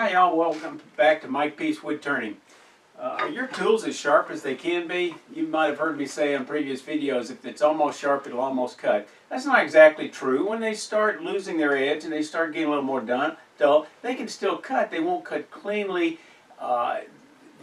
Hi y'all, welcome back to Mike Peace Wood Turning. Are your tools as sharp as they can be? You might have heard me say on previous videos, if it's almost sharp, it'll almost cut. That's not exactly true. When they start losing their edge and they start getting a little more dull, they can still cut. They won't cut cleanly.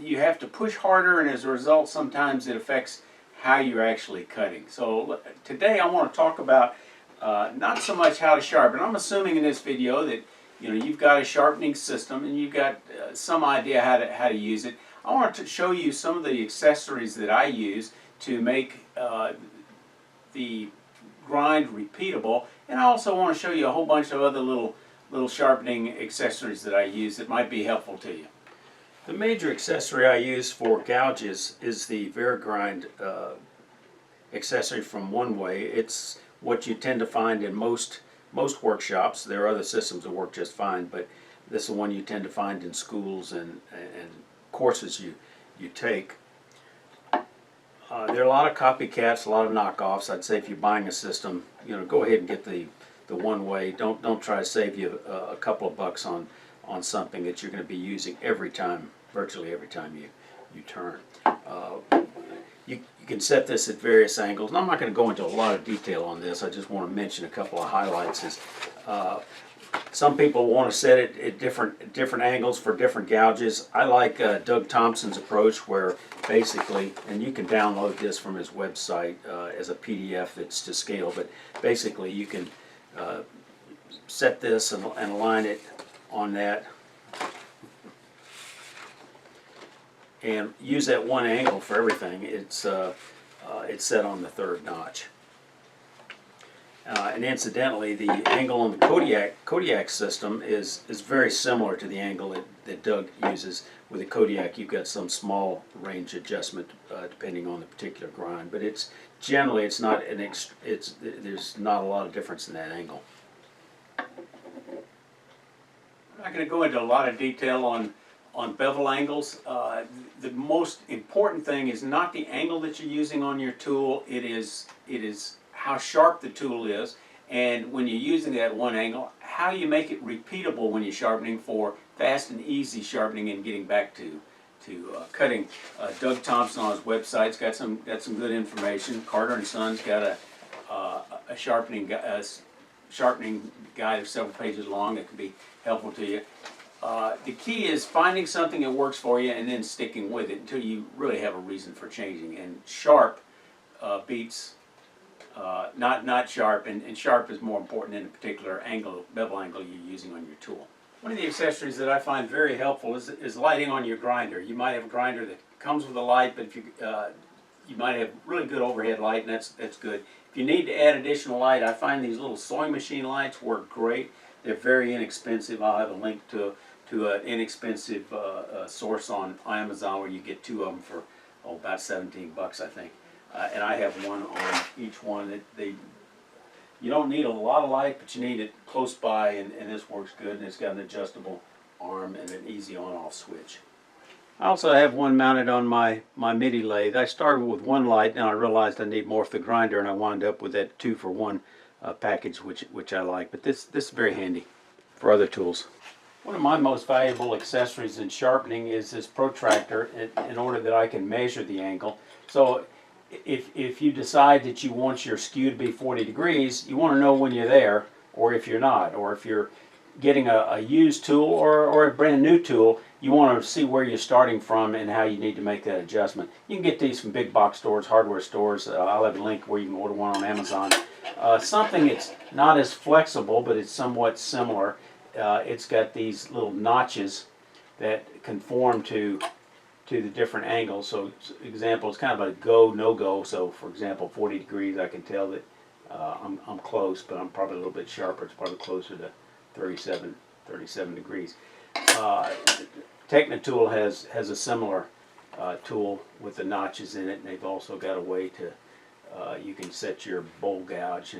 You have to push harder, and as a result, sometimes it affects how you're actually cutting. So today I want to talk about not so much how to sharpen. I'm assuming in this video that you've got a sharpening system and you've got some idea how to use it. I want to show you some of the accessories that I use to make the grind repeatable, and I also want to show you a whole bunch of other little sharpening accessories that I use that might be helpful to you. The major accessory I use for gouges is the Varigrind accessory from One Way. It's what you tend to find in most workshops. There are other systems that work just fine, but this is the one you tend to find in schools and courses you take. There are a lot of copycats, a lot of knockoffs. I'd say if you're buying a system, go ahead and get the One Way. Don't try to save you a couple of bucks on something that you're going to be using every time, virtually every time you turn. You can set this at various angles, and I'm not going to go into a lot of detail on this. I just want to mention a couple of highlights. Some people want to set it at different angles for different gouges. I like Doug Thompson's approach, where basically, and you can download this from his website as a PDF that's to scale, but basically you can set this and align it on that and use that one angle for everything. It's set on the third notch. And incidentally, the angle on the Kodiak system is very similar to the angle that Doug uses. With the Kodiak, you've got some small range adjustment depending on the particular grind, but generally there's not a lot of difference in that angle. I'm not going to go into a lot of detail on bevel angles. The most important thing is not the angle that you're using on your tool. It is how sharp the tool is, and when you're using that one angle, how you make it repeatable when you're sharpening for fast and easy sharpening and getting back to cutting. Doug Thompson on his website's got some good information. Carter and Son's got a sharpening guide of several pages long that can be helpful to you. The key is finding something that works for you and then sticking with it until you really have a reason for changing. And sharp beats not sharp, and sharp is more important in a particular bevel angle you're using on your tool. One of the accessories that I find very helpful is lighting on your grinder. You might have a grinder that comes with a light, but if you might have really good overhead light, and that's good. If you need to add additional light, I find these little sewing machine lights work great. They're very inexpensive. I'll have a link to an inexpensive source on Amazon where you get two of them for about 17 bucks, I think. And I have one on each one. You don't need a lot of light, but you need it close by, and this works good, and it's got an adjustable arm and an easy on-off switch. I also have one mounted on my MIDI lathe. I started with one light, and I realized I need more for the grinder, and I wound up with that 2-for-1 package, which I like. But this is very handy for other tools. One of my most valuable accessories in sharpening is this protractor in order that I can measure the angle. So if you decide that you want your skew to be 40 degrees, you want to know when you're there, or if you're not, or if you're getting a used tool or a brand new tool, you want to see where you're starting from and how you need to make that adjustment. You can get these from big box stores, hardware stores. I'll have a link where you can order one on Amazon. Something that's not as flexible, but it's somewhat similar. It's got these little notches that conform to the different angles. So example, it's kind of a go, no go. So for example, 40 degrees, I can tell that I'm close, but I'm probably a little bit sharper. It's probably closer to 37 degrees. Technitool has a similar tool with the notches in it, and they've also got a way to you can set your bowl gouge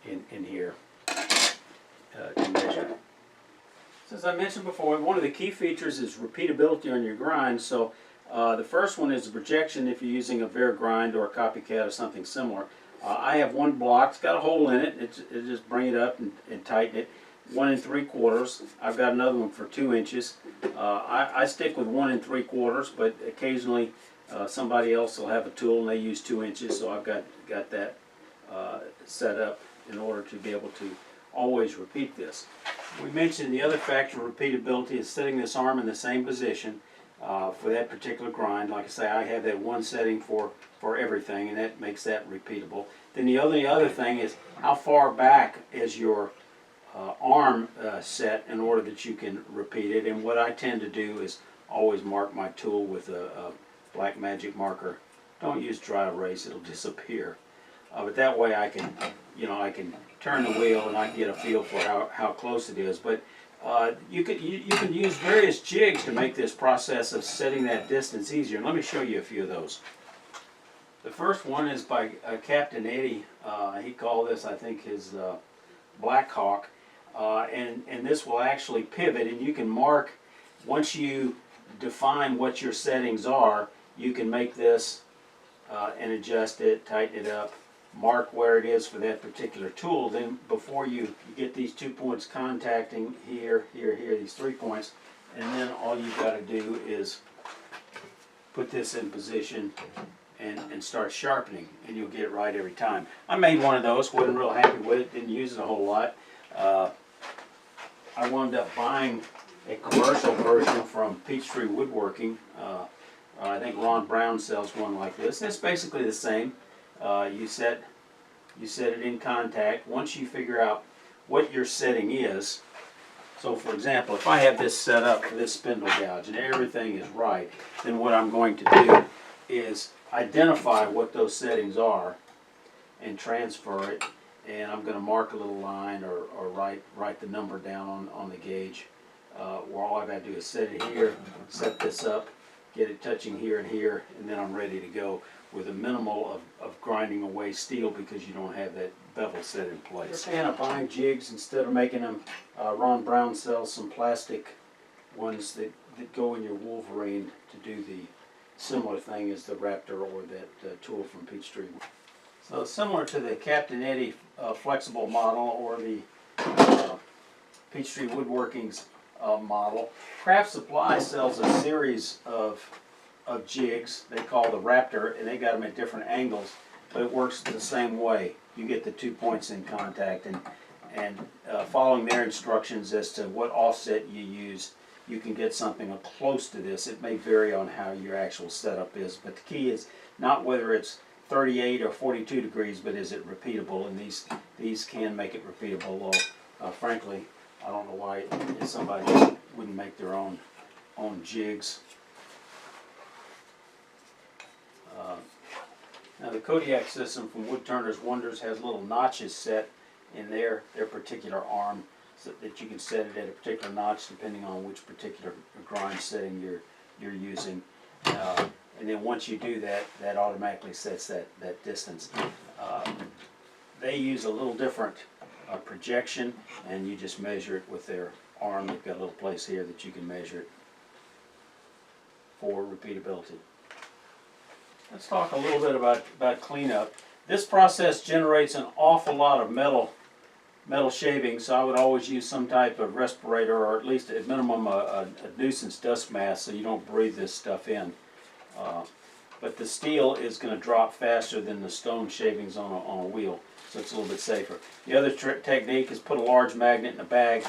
in here to measure. So as I mentioned before, one of the key features is repeatability on your grind. So the first one is the projection if you're using a Varigrind or a copycat or something similar. I have one block. It's got a hole in it. It just bring it up and tighten it. 1 3/4. I've got another one for 2 inches. I stick with 1 3/4, but occasionally somebody else will have a tool and they use 2 inches, so I've got that set up in order to be able to always repeat this. We mentioned the other factor of repeatability is setting this arm in the same position for that particular grind. Like I say, I have that one setting for everything, and that makes that repeatable. Then the other thing is how far back is your arm set in order that you can repeat it. And what I tend to do is always mark my tool with a black magic marker. Don't use dry erase; it'll disappear. But that way I can, I can turn the wheel and I can get a feel for how close it is. But you can use various jigs to make this process of setting that distance easier. And let me show you a few of those. The first one is by Captain Eddie. He called this, I think, his Black Hawk. And this will actually pivot, and you can mark, once you define what your settings are, you can make this and adjust it, tighten it up, mark where it is for that particular tool. Then before you get these 2 points contacting here, here, here, these 3 points, and then all you've got to do is put this in position and start sharpening, and you'll get it right every time. I made one of those, wasn't real happy with it, didn't use it a whole lot. I wound up buying a commercial version from Peachtree Woodworking. I think Ron Brown sells one like this. It's basically the same. You set it in contact. Once you figure out what your setting is, so for example, if I have this set up for this spindle gouge and everything is right, then what I'm going to do is identify what those settings are and transfer it. And I'm going to mark a little line or write the number down on the gauge. Where all I've got to do is set it here, set this up, get it touching here and here, and then I'm ready to go with a minimal of grinding away steel because you don't have that bevel set in place. If you're a fan of buying jigs, instead of making them, Ron Brown sells some plastic ones that go in your Wolverine to do the similar thing as the Raptor or that tool from Peachtree. So similar to the Captain Eddie flexible model or the Peachtree Woodworking's model, Craft Supply sells a series of jigs they call the Raptor, and they got them at different angles, but it works the same way. You get the 2 points in contact, and following their instructions as to what offset you use, you can get something close to this. It may vary on how your actual setup is, but the key is not whether it's 38 or 42 degrees, but is it repeatable? And these can make it repeatable. Although, frankly, I don't know why somebody wouldn't make their own jigs. Now the Kodiak System from Woodturners Wonders has little notches set in their particular arm, so that you can set it at a particular notch depending on which particular grind setting you're using. And then once you do that, that automatically sets that distance. They use a little different projection, and you just measure it with their arm. They've got a little place here that you can measure it for repeatability. Let's talk a little bit about cleanup. This process generates an awful lot of metal shavings, so I would always use some type of respirator, or at least at minimum a nuisance dust mask, so you don't breathe this stuff in. But the steel is going to drop faster than the stone shavings on a wheel, so it's a little bit safer. The other technique is put a large magnet in a bag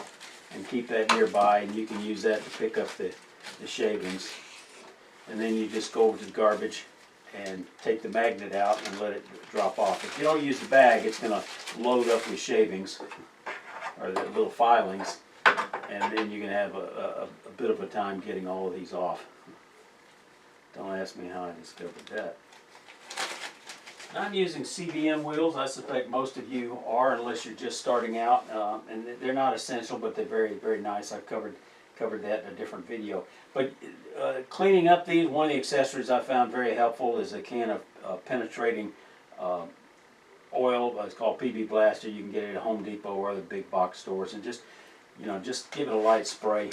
and keep that nearby, and you can use that to pick up the shavings. And then you just go over to the garbage and take the magnet out and let it drop off. If you don't use the bag, it's going to load up with shavings, or the little filings, and then you're going to have a bit of a time getting all of these off. Don't ask me how I discovered that. I'm using CVM wheels. I suspect most of you are, unless you're just starting out, and they're not essential, but they're very, very nice. I've covered that in a different video. But cleaning up these, one of the accessories I found very helpful is a can of penetrating oil. It's called PB Blaster. You can get it at Home Depot or other big box stores, and just give it a light spray.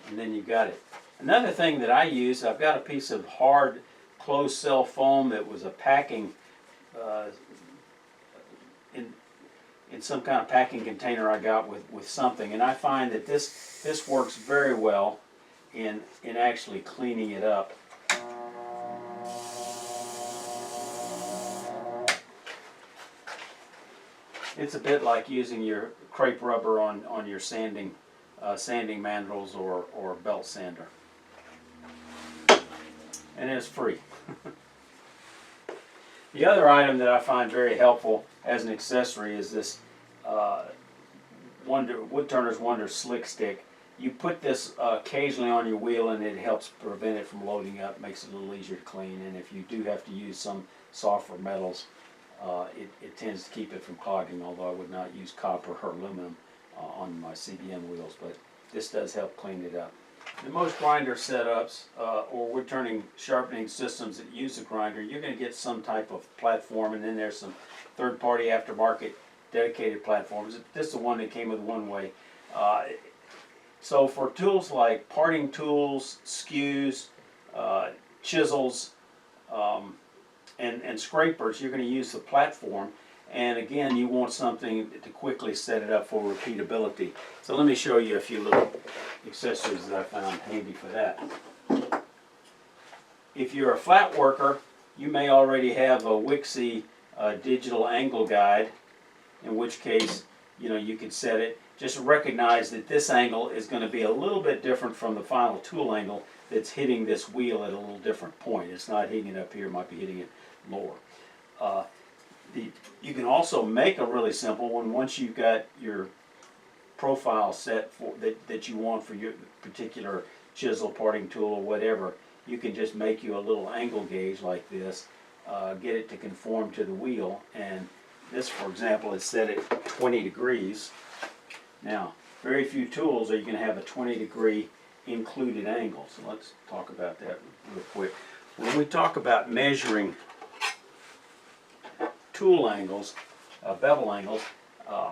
And then you got it. Another thing that I use, I've got a piece of hard closed cell foam that was a packing, uh, in some kind of packing container I got with something, and I find that this works very well in actually cleaning it up. It's a bit like using your crepe rubber on your sanding mandrels or belt sander, and it's free. The other item that I find very helpful as an accessory is this Woodturner's Wonder Slick Stick. You put this occasionally on your wheel, and it helps prevent it from loading up, makes it a little easier to clean, and if you do have to use some softer metals, it tends to keep it from clogging, although I would not use copper or aluminum on my CVM wheels, but this does help clean it up. In most grinder setups or wood turning sharpening systems that use a grinder, you're going to get some type of platform, and then there's some third-party aftermarket dedicated platforms. This is the one that came with one-way. So for tools like parting tools, skews, chisels, and scrapers, you're going to use the platform. And again, you want something to quickly set it up for repeatability. So let me show you a few little accessories that I found handy for that. If you're a flat worker, you may already have a Wixie digital angle guide, in which case, you can set it. Just recognize that this angle is going to be a little bit different from the final tool angle that's hitting this wheel at a little different point. It's not hitting it up here, it might be hitting it lower. You can also make a really simple one once you've got your profile set for that you want for your particular chisel, parting tool, or whatever. You can just make you a little angle gauge like this, get it to conform to the wheel, and this, for example, is set at 20 degrees. Now, very few tools are you going to have a 20-degree included angle, so let's talk about that real quick. When we talk about measuring tool angles, bevel angles,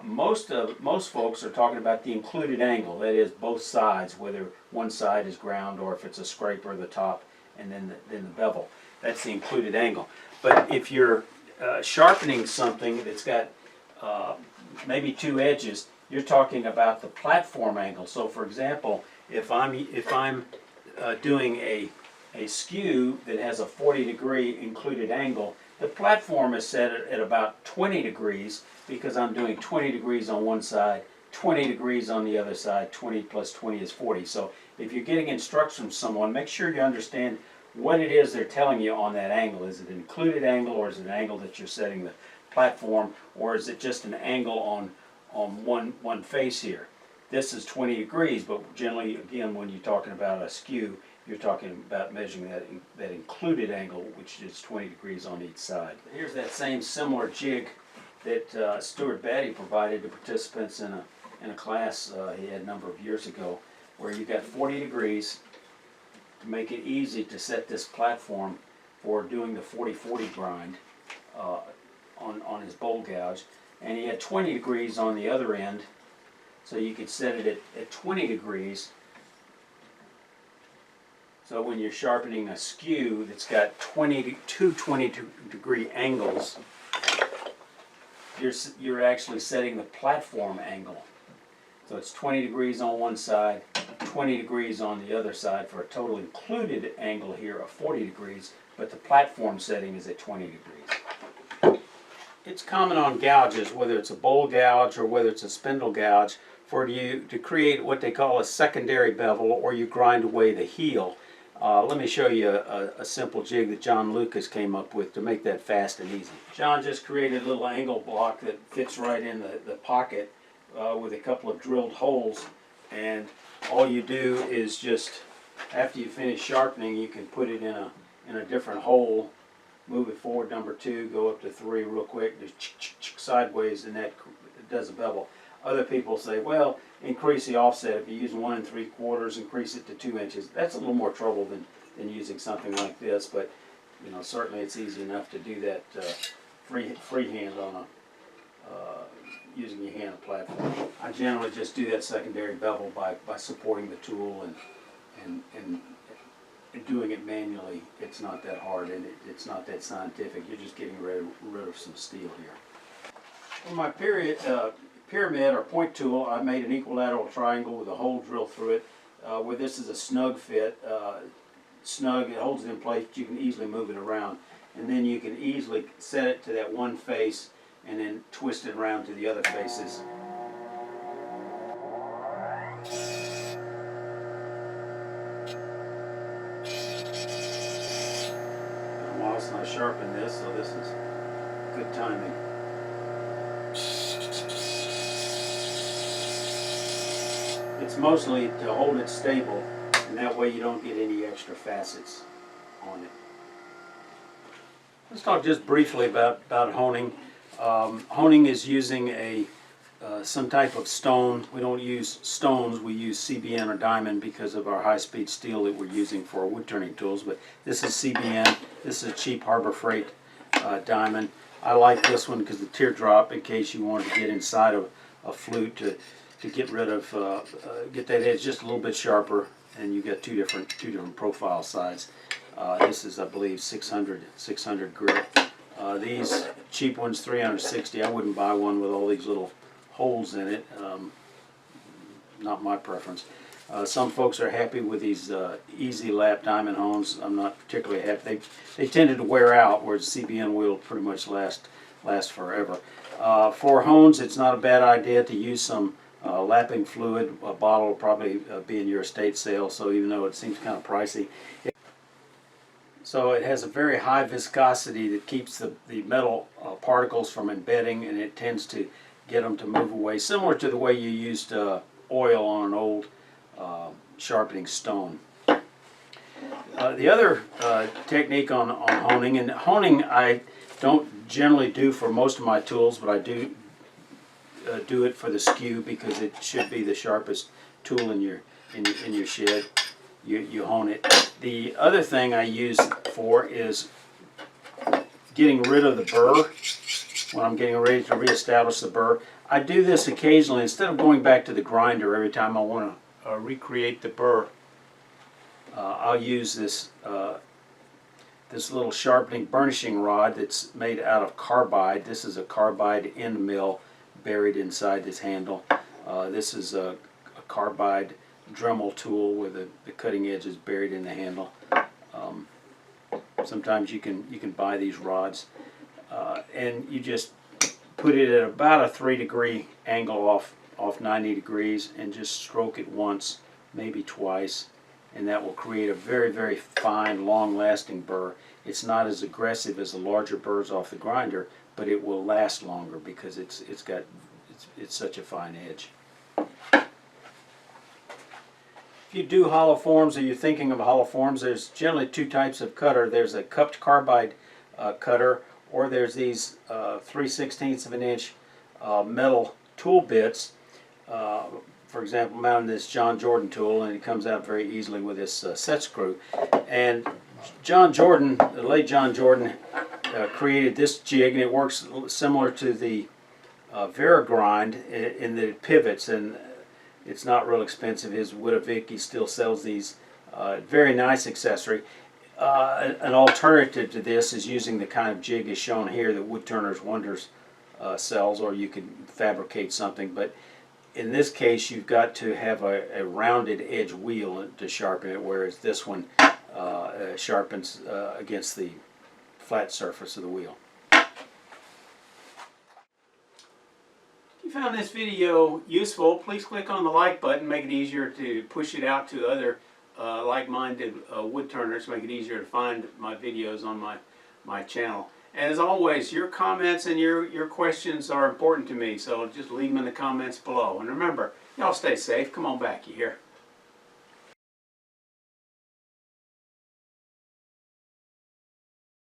most folks are talking about the included angle. That is, both sides, whether one side is ground or if it's a scraper, the top, and then the bevel. That's the included angle. But if you're sharpening something that's got maybe two edges, you're talking about the platform angle. So, for example, if I'm doing a skew that has a 40-degree included angle, the platform is set at about 20 degrees because I'm doing 20 degrees on one side, 20 degrees on the other side. 20 plus 20 is 40. So if you're getting instructions from someone, make sure you understand what it is they're telling you on that angle. Is it an included angle, or is it an angle that you're setting the platform, or is it just an angle on one face here? This is 20 degrees, but generally, again, when you're talking about a skew, you're talking about measuring that included angle, which is 20 degrees on each side. Here's that same similar jig that Stuart Batty provided to participants in a class he had a number of years ago, where you got 40 degrees to make it easy to set this platform for doing the 40-40 grind on his bowl gouge, and he had 20 degrees on the other end, so you could set it at 20 degrees. So when you're sharpening a skew that's got two 20-degree angles, you're actually setting the platform angle. So it's 20 degrees on one side, 20 degrees on the other side for a total included angle here of 40 degrees, but the platform setting is at 20 degrees. It's common on gouges, whether it's a bowl gouge or whether it's a spindle gouge, for you to create what they call a secondary bevel, or you grind away the heel. Let me show you a simple jig that John Lucas came up with to make that fast and easy. John just created a little angle block that fits right in the pocket with a couple of drilled holes, and all you do is just, after you finish sharpening, you can put it in a different hole, move it forward number 2, go up to 3 real quick, just sideways, and that does a bevel. Other people say, well, increase the offset. If you use 1 3/4, increase it to 2 inches. That's a little more trouble than using something like this, but certainly it's easy enough to do that freehand on using your hand platform. I generally just do that secondary bevel by supporting the tool and doing it manually, it's not that hard, and it's not that scientific. You're just getting rid of some steel here. For my pyramid or point tool, I made an equilateral triangle with a hole drilled through it, where this is a snug fit. Snug, it holds it in place, but you can easily move it around. And then you can easily set it to that one face and then twist it around to the other faces. And whilst I sharpen this, so this is good timing. It's mostly to hold it stable, and that way you don't get any extra facets on it. Let's talk just briefly about honing. Honing is using some type of stone. We don't use stones, we use CVM or diamond because of our high-speed steel that we're using for our wood turning tools. But this is CVM. This is a cheap Harbor Freight diamond. I like this one because the teardrop, in case you wanted to get inside of a flute to get rid of, get that edge just a little bit sharper, and you get two different profile size. This is, I believe, 600 grit. These cheap ones, 360. I wouldn't buy one with all these little holes in it. Not my preference. Some folks are happy with these easy lap diamond hones. I'm not particularly happy. They tended to wear out, whereas CVM wheel pretty much last forever. For hones, it's not a bad idea to use some lapping fluid. A bottle will probably be in your estate sale, so even though it seems kind of pricey. So it has a very high viscosity that keeps the metal particles from embedding, and it tends to get them to move away, similar to the way you used oil on an old sharpening stone. The other technique on honing, and honing I don't generally do for most of my tools, but I do do it for the skew because it should be the sharpest tool in your shed. You hone it. The other thing I use for is getting rid of the burr when I'm getting ready to reestablish the burr. I do this occasionally instead of going back to the grinder every time I want to recreate the burr. I'll use this this little sharpening burnishing rod that's made out of carbide. This is a carbide end mill buried inside this handle. This is a carbide Dremel tool where the cutting edge is buried in the handle. Sometimes you can buy these rods, and you just put it at about a 3-degree angle off 90 degrees and just stroke it once, maybe twice, and that will create a very, very fine, long-lasting burr. It's not as aggressive as the larger burrs off the grinder, but it will last longer because it's such a fine edge. If you do hollow forms or you're thinking of hollow forms, there's generally two types of cutter. There's a cupped carbide cutter, or there's these 3/16 of an inch metal tool bits. For example, mounted this John Jordan tool, and it comes out very easily with this set screw. And John Jordan, the late John Jordan, created this jig, and it works similar to the Varigrind in that it pivots, and it's not real expensive. His Widovic, he still sells these. Very nice accessory. An alternative to this is using the kind of jig as shown here that Woodturners Wonders sells, or you can fabricate something. But in this case, you've got to have a rounded edge wheel to sharpen it, whereas this one sharpens against the flat surface of the wheel. If you found this video useful, please click on the like button, make it easier to push it out to other like-minded wood turners, make it easier to find my videos on my channel. And as always, your comments and your questions are important to me, so just leave them in the comments below. And remember, y'all stay safe. Come on back, you hear?